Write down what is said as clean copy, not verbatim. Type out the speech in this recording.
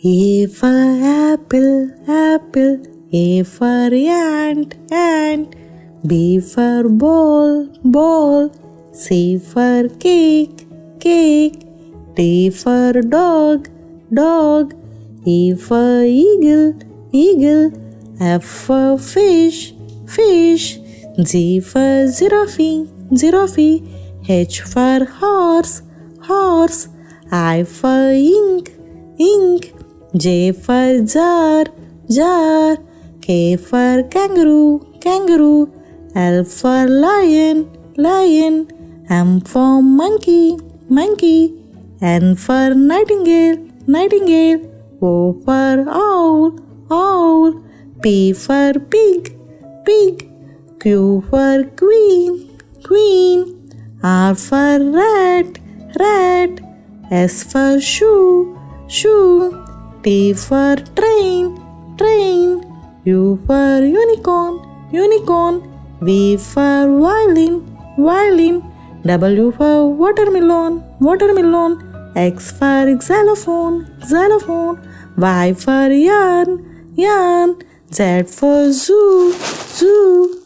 A for apple, apple. A for ant, ant. B for ball, ball. C for cake, cake. D for dog, dog. E for eagle, eagle. F for fish, fish. G for giraffe, giraffe. H for horse, horse. I for ink, ink. J for jar, jar. K for kangaroo, kangaroo. L for lion, lion. M for monkey, monkey. N for nightingale, nightingale. O for owl, owl. P for pig, pig. Q for queen, queen. R for rat, rat. S for shoe, shoe. T for train, train. U for unicorn, unicorn. V for violin, violin. W for watermelon, watermelon. X for xylophone, xylophone. Y for yarn, yarn. Z for zoo, zoo.